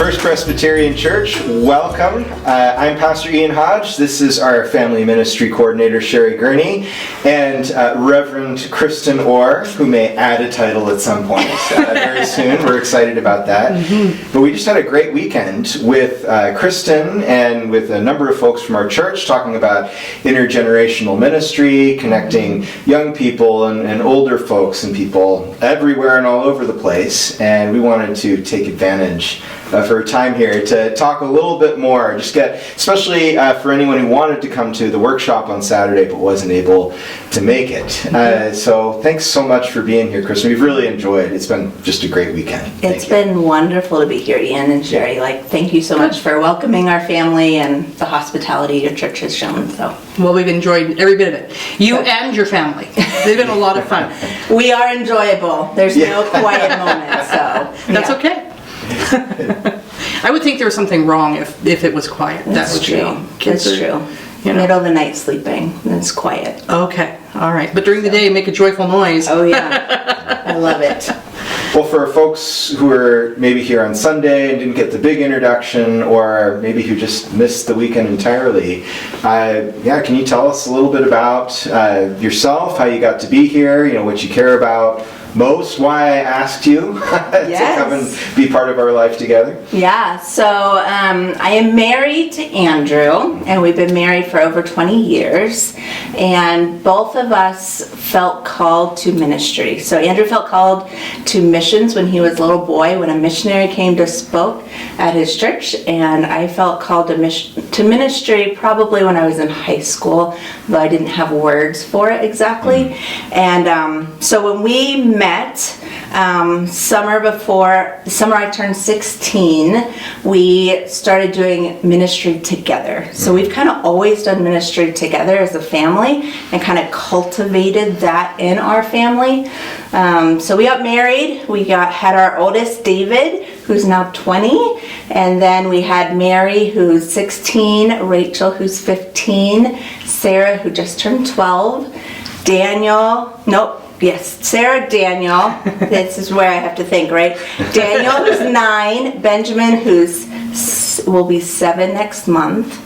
First Presbyterian Church, welcome. I'm Pastor Ian Hodge. This is our family ministry coordinator, Sherri Gurney, and Reverend Kristen J, who may add a title at some point very soon. We're excited about that. But we just had a great weekend with Kristen and with a number of folks from our church talking about intergenerational ministry, connecting young people and older folks and people everywhere and all over the place. And we wanted to take advantage of her time here to talk a little bit more, especially for anyone who wanted to come to the workshop on Saturday but wasn't able to make it. So thanks so much for being here, Kristen. We've really enjoyed it. It's been just a great weekend. It's been wonderful to be here, Ian and Sherri. Thank you so much for welcoming our family and the hospitality your church has shown. Well, we've enjoyed every bit of it. You and your family. They've been a lot of fun. We are enjoyable. There's no quiet moments, so that's okay. I would think there was something wrong if it was quiet. That's true. That's true. Middle of the night sleeping, and it's quiet. Okay, all right. But during the day, make a joyful noise. Oh yeah, I love it. Well, for folks who are maybe here on Sunday and didn't get the big introduction, or maybe who just missed the weekend entirely, can you tell us a little bit about yourself, how you got to be here, what you care about most, why I asked you to come and be part of our life together? Yeah, so I am married to Andrew, and we've been married for over 20 years, and both of us felt called to ministry. So Andrew felt called to missions when he was a little boy, when a missionary came to spoke at his church, and I felt called to ministry probably when I was in high school, though I didn't have words for it exactly. And so when we met summer I turned 16, we started doing ministry together. So we've kind of always done ministry together as a family and kind of cultivated that in our family. So we got married. We had our oldest, David, who's now 20, and then we had Mary, who's 16, Rachel, who's 15, Sarah, who just turned 12, Sarah, Daniel, this is where I have to think, right? Daniel, who's 9, Benjamin, will be 7 next month,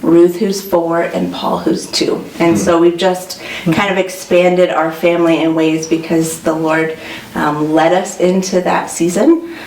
Ruth, who's 4, and Paul, who's 2. And so we've just kind of expanded our family in ways because the Lord led us into that season.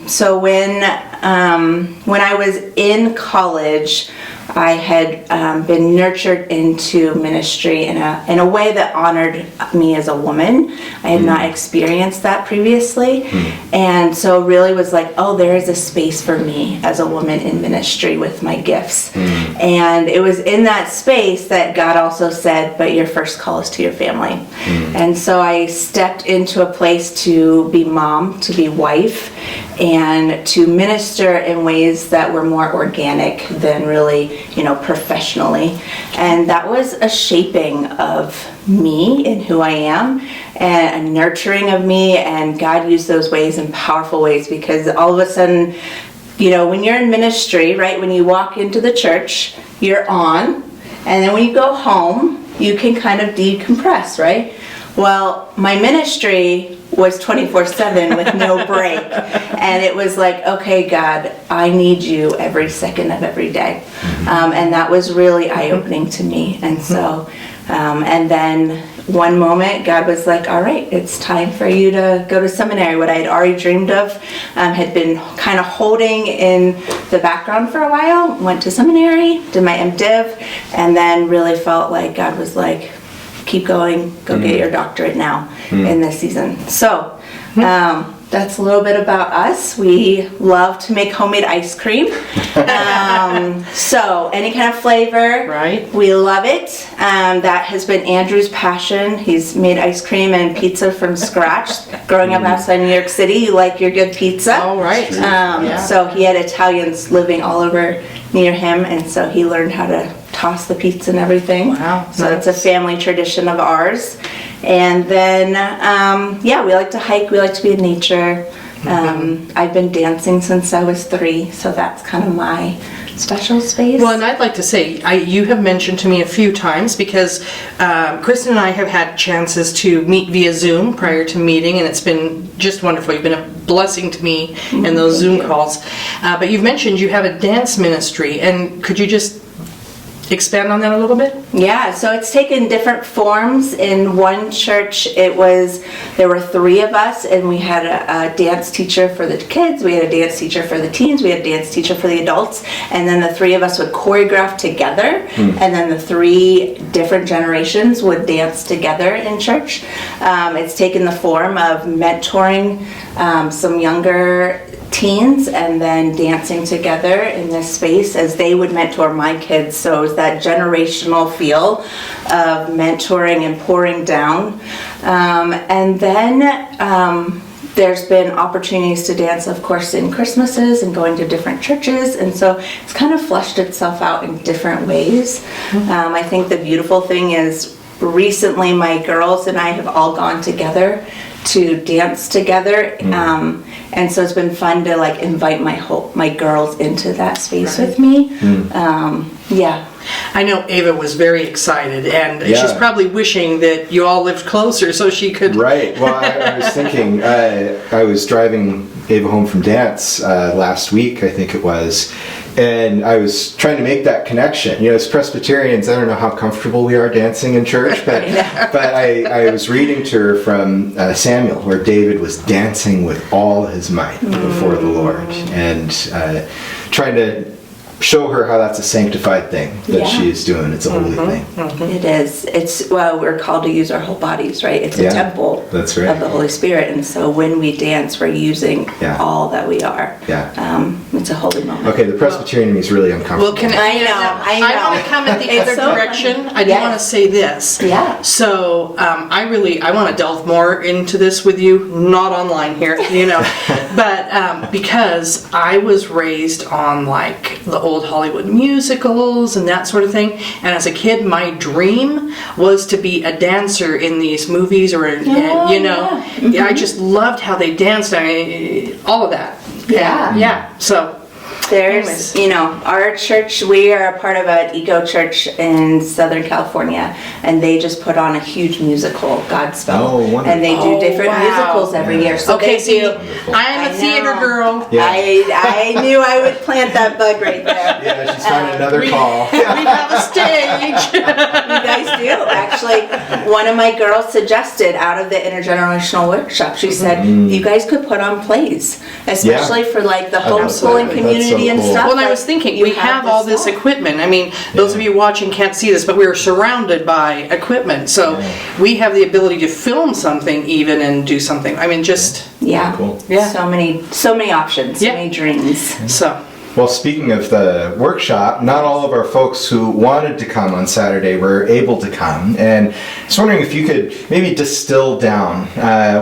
So when I was in college, I had been nurtured into ministry in a way that honored me as a woman. I had not experienced that previously. And so really was like, oh, there is a space for me as a woman in ministry with my gifts. And it was in that space that God also said, but your first call is to your family. And so I stepped into a place to be mom, to be wife, and to minister in ways that were more organic than really, professionally. And that was a shaping of me and who I am, and a nurturing of me, and God used those ways in powerful ways, because all of a sudden, when you're in ministry, right, when you walk into the church, you're on, and then when you go home, you can kind of decompress, right? Well, my ministry was 24/7 with no break, and it was like, okay, God, I need you every second of every day, and that was really eye-opening to me. And so, and then one moment, God was like, all right, it's time for you to go to seminary. What I had already dreamed of, had been kind of holding in the background for a while. Went to seminary, did my MDiv, and then really felt like God was like, keep going, go get your doctorate now in this season. So that's a little bit about us. We love to make homemade ice cream. So any kind of flavor, right? We love it. That has been Andrew's passion. He's made ice cream and pizza from scratch. Growing up outside New York City, you like your good pizza. Oh, right. So he had Italians living all over near him, and so he learned how to toss the pizza and everything. Wow. So it's a family tradition of ours. And then, we like to hike. We like to be in nature. I've been dancing since I was 3, so that's kind of my special space. Well, and I'd like to say, you have mentioned to me a few times, because Kristen and I have had chances to meet via Zoom prior to meeting, and it's been just wonderful. You've been a blessing to me in those Zoom calls. But you've mentioned you have a dance ministry, and could you just expand on that a little bit? Yeah, so it's taken different forms. In one church, there were 3 of us, and we had a dance teacher for the kids, we had a dance teacher for the teens, we had a dance teacher for the adults, and then the 3 of us would choreograph together, and then the 3 different generations would dance together in church. It's taken the form of mentoring some younger teens and then dancing together in this space as they would mentor my kids. So it was that generational feel of mentoring and pouring down. And then there's been opportunities to dance, of course, in Christmases and going to different churches. And so it's kind of fleshed itself out in different ways. I think the beautiful thing is recently my girls and I have all gone together to dance together, and so it's been fun to like invite my girls into that space with me. Yeah. I know Ava was very excited, and she's probably wishing that you all lived closer so she could... Right. Well, I was thinking, I was driving Ava home from dance last week, I think it was, and I was trying to make that connection. You know, as Presbyterians, I don't know how comfortable we are dancing in church, but I was reading to her from Samuel, where David was dancing with all his might before the Lord, and trying to show her how that's a sanctified thing that she is doing. It's a holy thing. It is. We're called to use our whole bodies, right? It's a temple that's right. of the Holy Spirit, and so when we dance, we're using all that we are. It's a holy moment. Okay, the Presbyterian in me is really uncomfortable. Well, I know. I want to come at the other direction. I do want to say this. Yeah. So I want to delve more into this with you, not online here, but because I was raised on like the old Hollywood musicals and that sort of thing, and as a kid my dream was to be a dancer in these movies or I just loved how they danced, all of that. So there's our church, we are a part of an eco church in Southern California, and they just put on a huge musical, Godspell, and they do different musicals every year. So okay, I'm a theater girl. I knew I would plant that bug right there. Yeah, she's finding another call. We have a stage. You guys do. Actually, one of my girls suggested out of the intergenerational workshop, she said, you guys could put on plays, especially for like the homeschooling community and stuff. Well, and I was thinking, we have all this equipment. I mean, those of you watching can't see this, but we are surrounded by equipment. So we have the ability to film something even and do something. I mean, just... Cool. So many options, so many dreams. So... Well, speaking of the workshop, not all of our folks who wanted to come on Saturday were able to come, and I was wondering if you could maybe distill down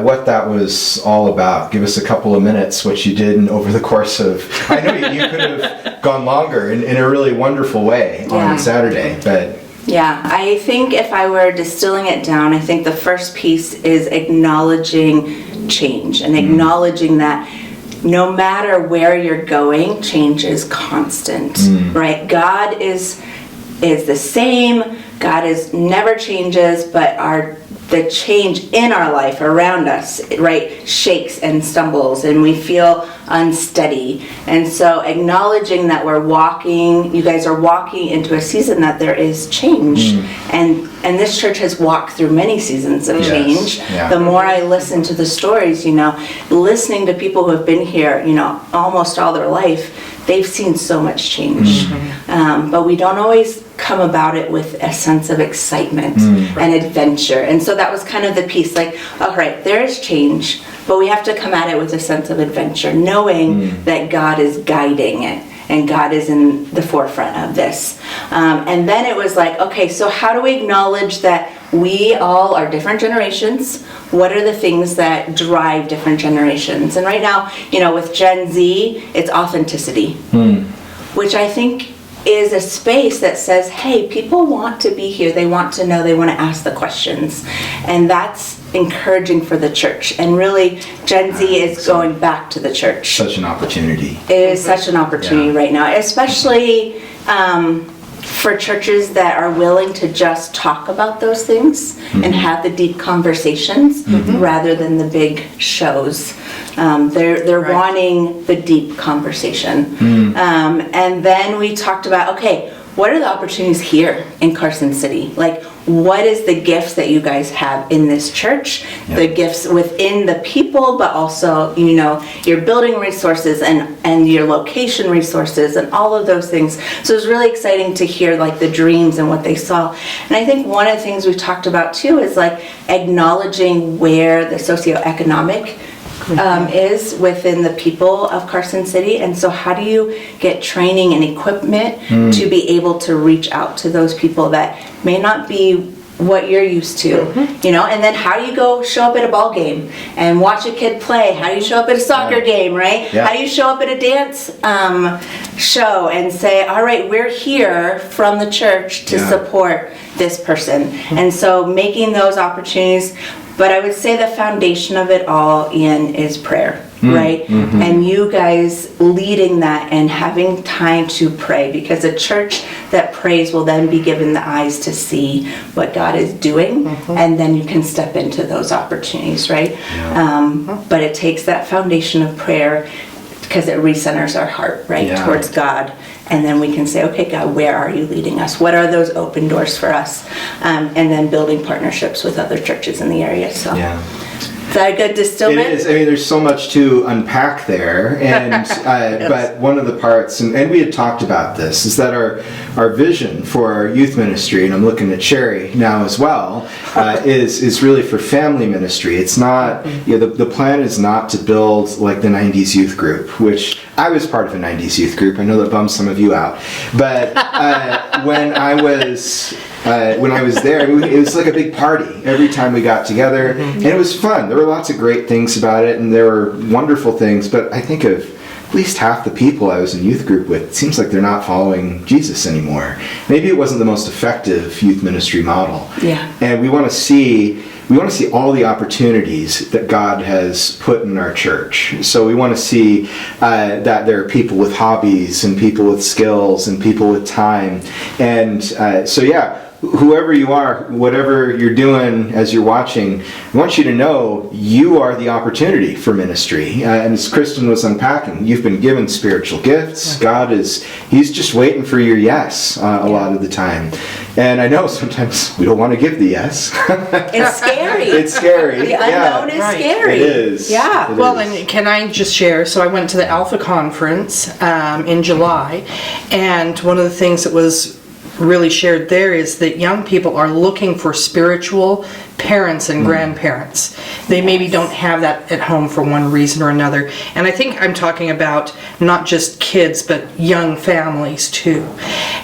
what that was all about. Give us a couple of minutes what you did over the course of... I know you could have gone longer in a really wonderful way on Saturday, but... Yeah, I think if I were distilling it down, I think the first piece is acknowledging change and acknowledging that no matter where you're going, change is constant, right? God is the same. God never changes, but the change in our life around us, right, shakes and stumbles, and we feel unsteady. And so acknowledging that you guys are walking into a season that there is change, and this church has walked through many seasons of change. The more I listen to the stories, listening to people who have been here, almost all their life, they've seen so much change. But we don't always come about it with a sense of excitement and adventure. And so that was kind of the piece, like, all right, there is change, but we have to come at it with a sense of adventure, knowing that God is guiding it and God is in the forefront of this. And then it was like, okay, so how do we acknowledge that we all are different generations? What are the things that drive different generations? And right now, with Gen Z, it's authenticity, which I think is a space that says, hey, people want to be here, they want to know, they want to ask the questions. And that's encouraging for the church. And really, Gen Z is going back to the church. Such an opportunity. It is such an opportunity right now, especially for churches that are willing to just talk about those things and have the deep conversations rather than the big shows. They're wanting the deep conversation. And then we talked about, okay, what are the opportunities here in Carson City? Like, what is the gifts that you guys have in this church? The gifts within the people, but also, you know, your building resources and your location resources and all of those things. So it was really exciting to hear like the dreams and what they saw. And I think one of the things we talked about too is like acknowledging where the socioeconomic is within the people of Carson City. And so how do you get training and equipment to be able to reach out to those people that may not be what you're used to, you know? And then how do you go show up at a ball game and watch a kid play? How do you show up at a soccer game, right? How do you show up at a dance show and say, all right, we're here from the church to support this person? And so making those opportunities. But I would say the foundation of it all, Ian, is prayer, right? And you guys leading that and having time to pray, because a church that prays will then be given the eyes to see what God is doing, and then you can step into those opportunities, right? But it takes that foundation of prayer because it recenters our heart, right, towards God. And then we can say, okay, God, where are you leading us? What are those open doors for us? And then building partnerships with other churches in the area. So, is that a good distillment? It is. I mean, there's so much to unpack there. And but one of the parts, and we had talked about this, is that our vision for our youth ministry, and I'm looking at Sherri now as well, is really for family ministry. It's not, you know, the plan is not to build like the 90s youth group, which I was part of a 90s youth group. I know that bums some of you out. But when I was there, it was like a big party every time we got together, and it was fun. There were lots of great things about it, and there were wonderful things, but I think of at least half the people I was in youth group with, it seems like they're not following Jesus anymore. Maybe it wasn't the most effective youth ministry model. And we want to see all the opportunities that God has put in our church. So we want to see that there are people with hobbies and people with skills and people with time. And whoever you are, whatever you're doing as you're watching, I want you to know you are the opportunity for ministry. And as Kristen was unpacking, you've been given spiritual gifts. God He's just waiting for your yes a lot of the time. And I know sometimes we don't want to give the yes. It's scary. It's scary. The unknown is scary. It is. Yeah. And can I just share? So I went to the Alpha Conference in July, and one of the things that was really shared there is that young people are looking for spiritual parents and grandparents. They maybe don't have that at home for one reason or another. And I think I'm talking about not just kids, but young families too.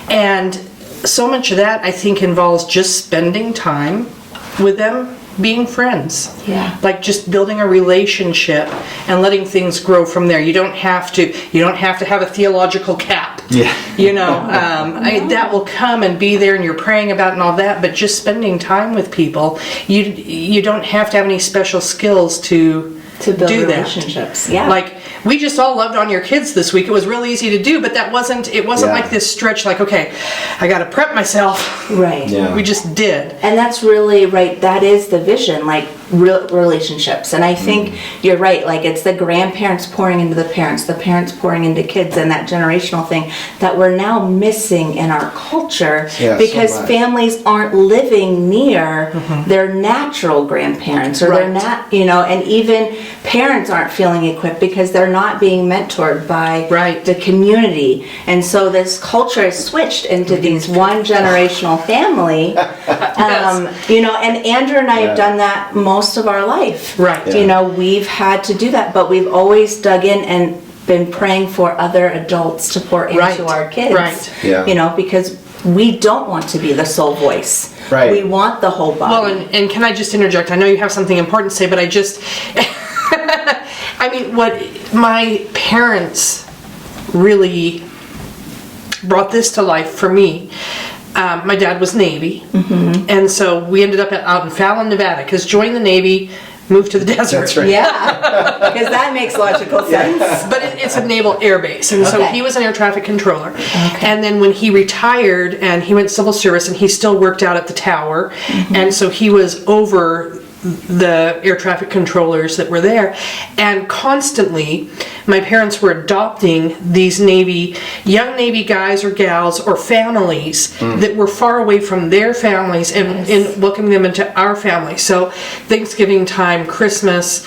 And so much of that, I think, involves just spending time with them, being friends. Like just building a relationship and letting things grow from there. You don't have to have a theological cap. You know, that will come and be there, and you're praying about it and all that, but just spending time with people, you don't have to have any special skills to build do relationships. that. Like, we just all loved on your kids this week. It was really easy to do, but it wasn't like this stretch like, okay, I got to prep myself. We just did. And that's really right. That is the vision, like relationships. And I think you're right. Like, it's the grandparents pouring into the parents pouring into kids, and that generational thing that we're now missing in our culture because families aren't living near their natural grandparents, or they're not, you know, and even parents aren't feeling equipped because they're not being mentored by the community. And so this culture has switched into these one generational family. You know, and Andrew and I have done that most of our life. You know, we've had to do that, but we've always dug in and been praying for other adults to pour into our kids. You know, because we don't want to be the sole voice. We want the whole body. Well, and can I just interject? I know you have something important to say, but I just... I mean, what my parents really brought this to life for me. My dad was Navy, and so we ended up out in Fallon, Nevada, because joined the Navy, moved to the desert. That's right. Yeah, because that makes logical sense. But it's a naval air base, and so Okay. he was an air traffic controller. And then when he retired, and he went civil service, and he still worked out at the tower, and so he was over the air traffic controllers that were there, and constantly my parents were adopting these young Navy guys or gals or families that were far away from their families and welcoming them into our family. So Thanksgiving time, Christmas,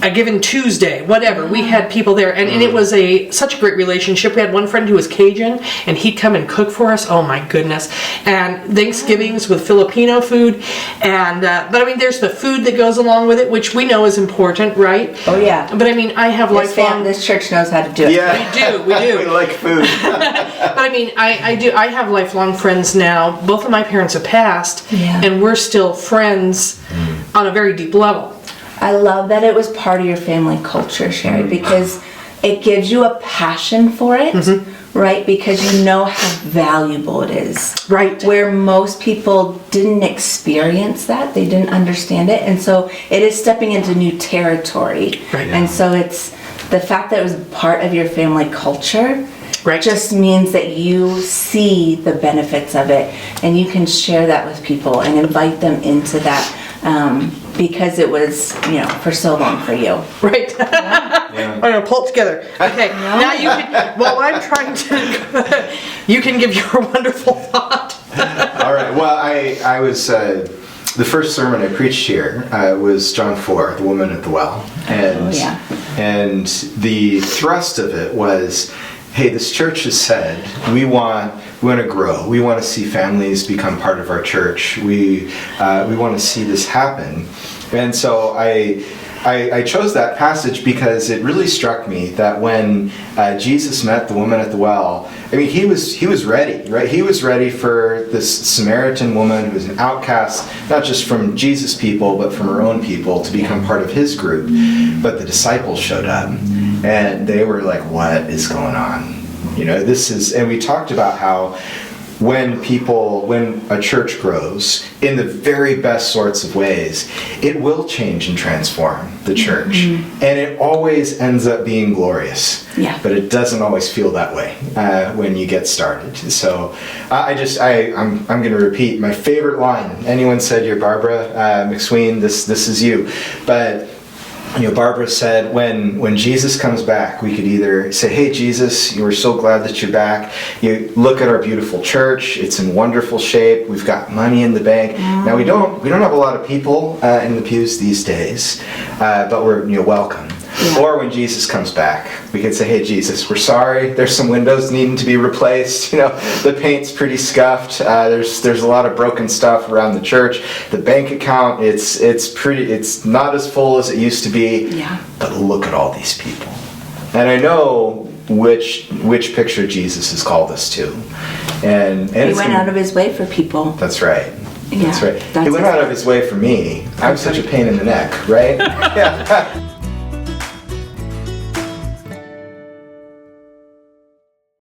a given Tuesday, whatever, we had people there, and it was such a great relationship. We had one friend who was Cajun, and he'd come and cook for us. Oh my goodness! And Thanksgivings with Filipino food, and but I mean, there's the food that goes along with it, which we know is important, right? Oh yeah. But I mean, I have lifelong. This church knows how to do it. Yeah. We do. We like food. But I mean, I do. I have lifelong friends now. Both of my parents have passed, and we're still friends on a very deep level. I love that it was part of your family culture, Sherri, because it gives you a passion for it, right? Because you know how valuable it is. Right. Where most people didn't experience that, they didn't understand it, and so it is stepping into new territory. Right. And so it's the fact that it was part of your family culture. Right. Just means that you see the benefits of it, and you can share that with people and invite them into that. Because it was, for so long for you. Right. I'm going to pull it together. Okay. Now you can, while I'm trying to, you can give your wonderful thought. All right. Well, I was, the first sermon I preached here was John 4, the woman at the well. And the thrust of it was, hey, this church has said we want to grow. We want to see families become part of our church. We want to see this happen. And so I chose that passage because it really struck me that when Jesus met the woman at the well, I mean, he was ready, right? He was ready for this Samaritan woman who was an outcast, not just from Jesus' people, but from her own people, to become part of his group. But the disciples showed up, and they were like, what is going on? And we talked about how when a church grows in the very best sorts of ways, it will change and transform the church. And it always ends up being glorious. Yeah. But it doesn't always feel that way when you get started. So I'm going to repeat my favorite line. Anyone said you're Barbara McSween, this is you. But Barbara said when Jesus comes back, we could either say, hey, Jesus, we're so glad that you're back. You look at our beautiful church. It's in wonderful shape. We've got money in the bank. Now, we don't have a lot of people in the pews these days, but we're welcome. Yeah. Or when Jesus comes back, we could say, hey, Jesus, we're sorry. There's some windows needing to be replaced. The paint's pretty scuffed. There's a lot of broken stuff around the church. The bank account, it's not as full as it used to be. Yeah. But look at all these people. And I know which picture Jesus has called us to. And he went out of his way for people. That's right. Yeah, That's right. He went out of his way for me. I'm such a pain in the neck, right? Yeah.